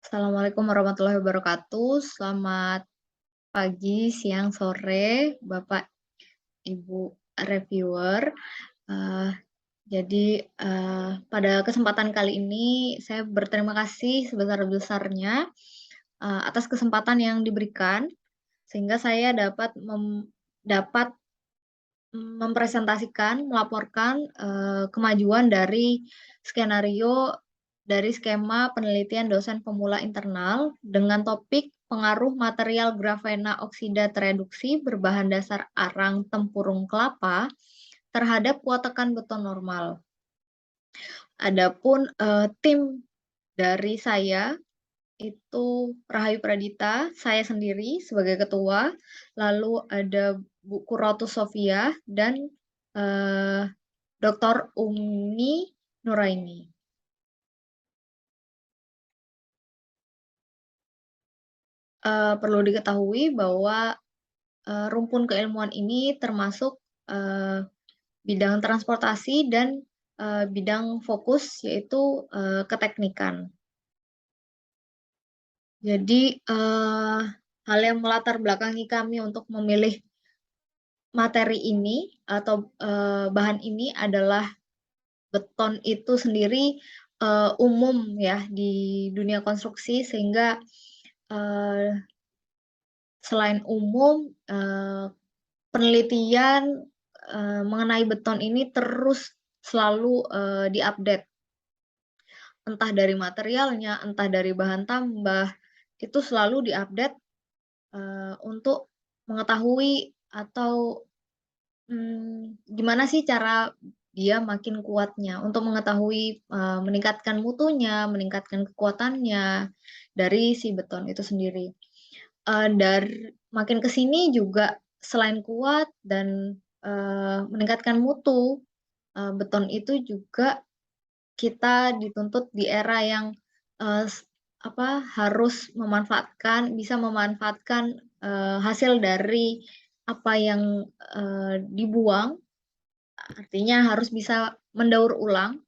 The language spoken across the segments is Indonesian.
Assalamualaikum warahmatullahi wabarakatuh. Selamat pagi, siang, sore, Bapak, Ibu reviewer. Eee, pada kesempatan kali ini saya berterima kasih sebesar-besarnya, atas kesempatan yang diberikan, sehingga saya dapat mempresentasikan, melaporkan, kemajuan dari skema penelitian dosen pemula internal dengan topik pengaruh material grafena oksida tereduksi berbahan dasar arang tempurung kelapa terhadap kuat tekan beton normal. Adapun, tim dari saya itu Rahayu Pradita, saya sendiri sebagai ketua, lalu ada Bu Kurotus Sofia dan, eee, Dr. Umi Nuraini. Perlu diketahui bahwa, rumpun keilmuan ini termasuk, eee, bidang transportasi dan, bidang fokus yaitu, keteknikan. Jadi, hal yang melatar belakangi kami untuk memilih materi ini atau, bahan ini adalah beton itu sendiri, umum ya di dunia konstruksi sehingga, eee, selain umum, penelitian, mengenai beton ini terus selalu, di-update, entah dari materialnya, entah dari bahan tambah, itu selalu di-update, untuk mengetahui atau, gimana sih cara dia makin kuatnya, untuk mengetahui, meningkatkan mutunya, meningkatkan kekuatannya dari si beton itu sendiri. Makin ke sini juga selain kuat dan, meningkatkan mutu, beton itu juga kita dituntut di era yang, harus bisa memanfaatkan, hasil dari apa yang, dibuang, artinya harus bisa mendaur ulang,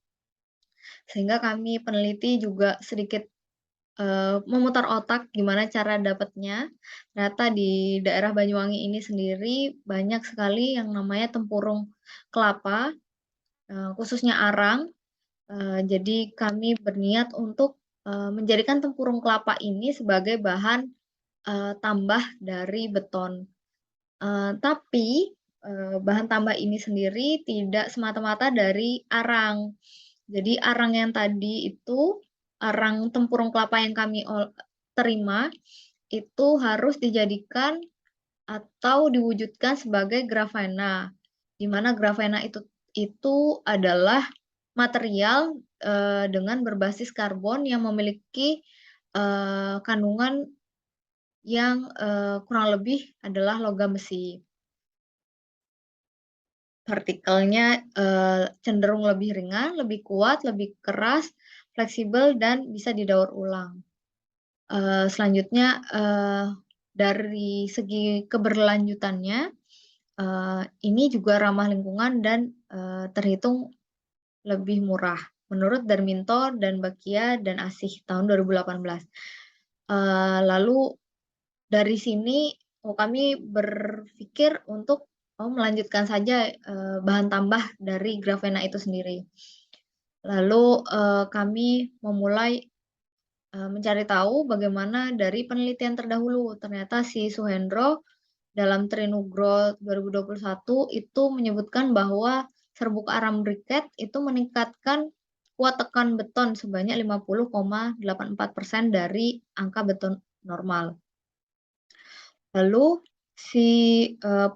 sehingga kami peneliti juga sedikit memutar otak gimana cara dapatnya. Ternyata di daerah Banyuwangi ini sendiri banyak sekali yang namanya tempurung kelapa, khususnya arang. Jadi kami berniat untuk, menjadikan tempurung kelapa ini sebagai bahan, tambah dari beton. Tapi, bahan tambah ini sendiri tidak semata-mata dari arang. Jadi arang yang tadi itu, arang tempurung kelapa yang kami terima, itu harus dijadikan atau diwujudkan sebagai grafena, di mana grafena itu adalah material, dengan berbasis karbon yang memiliki, kandungan yang, kurang lebih adalah logam besi. Partikelnya, cenderung lebih ringan, lebih kuat, lebih keras, fleksibel, dan bisa didaur ulang. Selanjutnya, dari segi keberlanjutannya, ini juga ramah lingkungan dan, terhitung lebih murah, menurut Darminto dan Bakia dan Asih tahun 2018. Lalu dari sini, kami berpikir untuk, melanjutkan saja, bahan tambah dari grafena itu sendiri. Lalu, kami memulai, mencari tahu bagaimana dari penelitian terdahulu. Ternyata si Suhendro dalam Trinugro 2021 itu menyebutkan bahwa serbuk aram briket itu meningkatkan kuat tekan beton sebanyak 50,84% dari angka beton normal. Lalu si,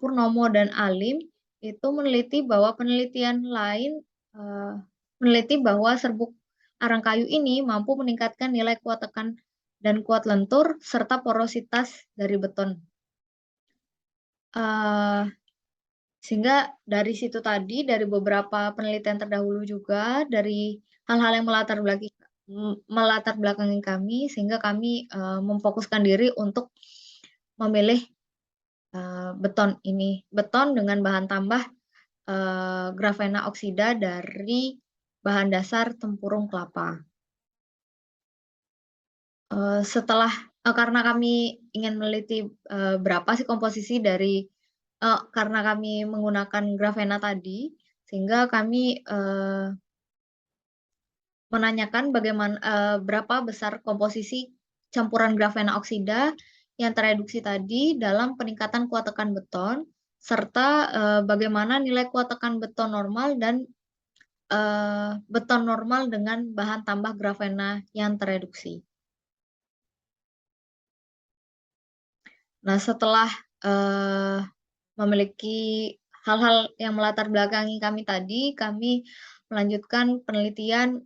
Purnomo dan Alim itu meneliti bahwa serbuk arang kayu ini mampu meningkatkan nilai kuat tekan dan kuat lentur serta porositas dari beton. Eee, Sehingga dari situ tadi, dari beberapa penelitian terdahulu juga, dari hal-hal yang melatar belakangi kami, sehingga kami, memfokuskan diri untuk memilih beton dengan bahan tambah, grafena oksida dari bahan dasar tempurung kelapa. karena kami ingin meneliti, berapa sih komposisi dari karena kami menggunakan grafena tadi, sehingga kami, menanyakan berapa besar komposisi campuran grafena oksida yang tereduksi tadi dalam peningkatan kuat tekan beton, serta, bagaimana nilai kuat tekan beton normal dan, beton normal dengan bahan tambah grafena yang tereduksi. Nah, setelah, memiliki hal-hal yang melatar belakangi kami tadi, kami melanjutkan penelitian,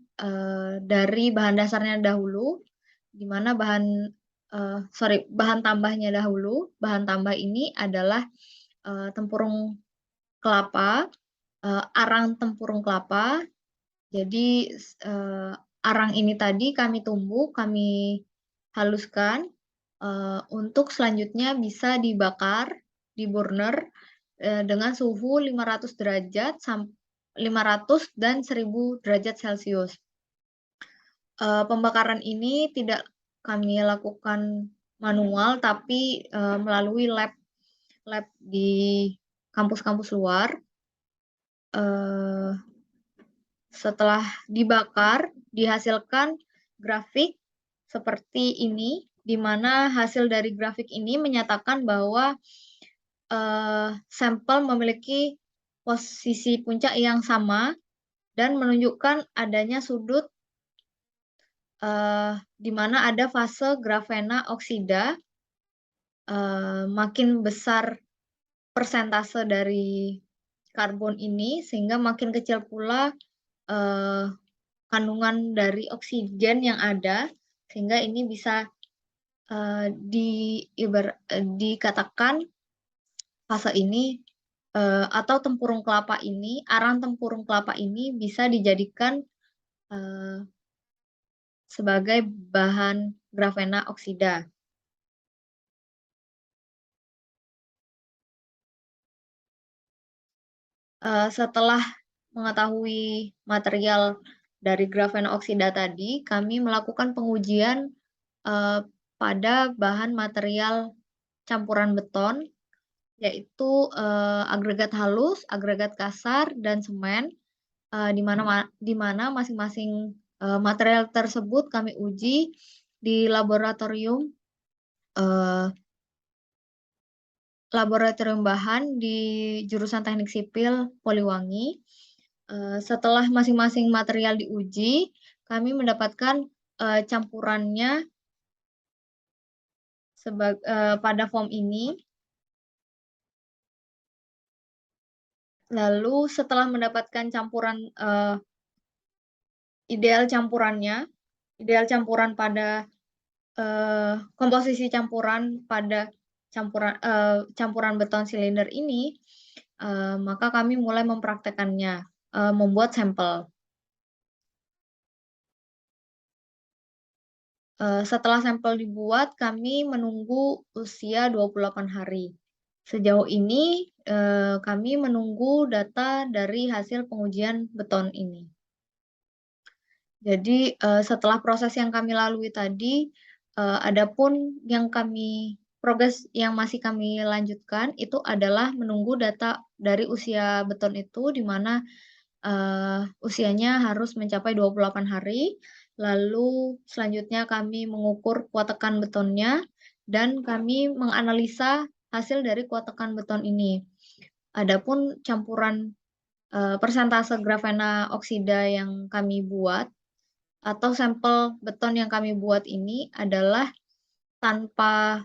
dari bahan dasarnya dahulu, di mana bahan tambahnya dahulu. Bahan tambah ini adalah, tempurung kelapa, arang tempurung kelapa. Jadi, arang ini tadi kami tumbuk, kami haluskan, untuk selanjutnya bisa dibakar di burner, dengan suhu 500 dan 1000 derajat celcius. Pembakaran ini tidak kami lakukan manual, tapi, melalui lab di kampus-kampus luar. Setelah dibakar, dihasilkan grafik seperti ini, di mana hasil dari grafik ini menyatakan bahwa, sampel memiliki posisi puncak yang sama dan menunjukkan adanya sudut, di mana ada fase grafena oksida, makin besar persentase dari karbon ini, sehingga makin kecil pula, eee kandungan dari oksigen yang ada, sehingga ini bisa, dikatakan fase ini, atau tempurung kelapa ini, arang tempurung kelapa ini bisa dijadikan, eee, sebagai bahan grafena oksida. Setelah mengetahui material dari grafena oksida tadi, kami melakukan pengujian, eee, pada bahan material campuran beton, yaitu, agregat halus, agregat kasar, dan semen, di mana masing-masing, material tersebut kami uji di eee, laboratorium bahan di jurusan Teknik Sipil Poliwangi. Setelah masing-masing material diuji, kami mendapatkan, campurannya pada form ini. Lalu setelah mendapatkan campuran, ideal campuran pada, komposisi campuran pada campuran beton silinder ini, maka kami mulai mempraktekkannya, membuat sampel. Setelah sampel dibuat, kami menunggu usia 28 hari. Sejauh ini, kami menunggu data dari hasil pengujian beton ini. Jadi, setelah proses yang kami lalui tadi, adapun progres yang masih kami lanjutkan itu adalah menunggu data dari usia beton itu, di mana, usianya harus mencapai 28 hari, lalu selanjutnya kami mengukur kuat tekan betonnya, dan kami menganalisa hasil dari kuat tekan beton ini. Adapun campuran, persentase grafena oksida yang kami buat atau sampel beton yang kami buat ini adalah tanpa,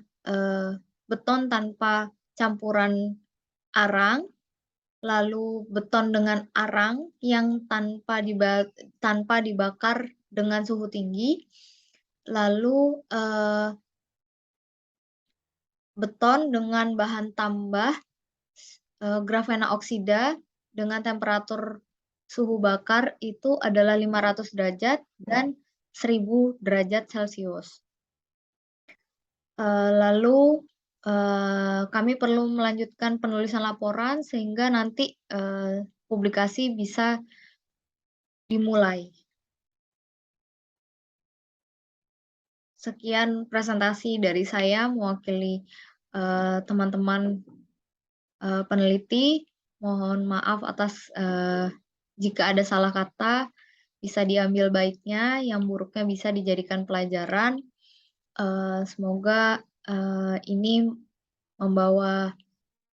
beton tanpa campuran arang, lalu beton dengan arang yang tanpa dibakar dengan suhu tinggi, lalu, beton dengan bahan tambah, grafena oksida dengan temperatur suhu bakar itu adalah 500 derajat dan 1000 derajat celcius. Lalu, kami perlu melanjutkan penulisan laporan sehingga nanti, publikasi bisa dimulai. sekian presentasi dari saya mewakili, teman-teman, peneliti. Mohon maaf atas, jika ada salah kata, bisa diambil baiknya, yang buruknya bisa dijadikan pelajaran. Semoga, ini membawa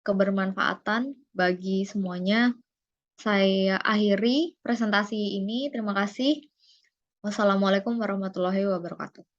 kebermanfaatan bagi semuanya. Saya akhiri presentasi ini, terima kasih. Wassalamualaikum warahmatullahi wabarakatuh.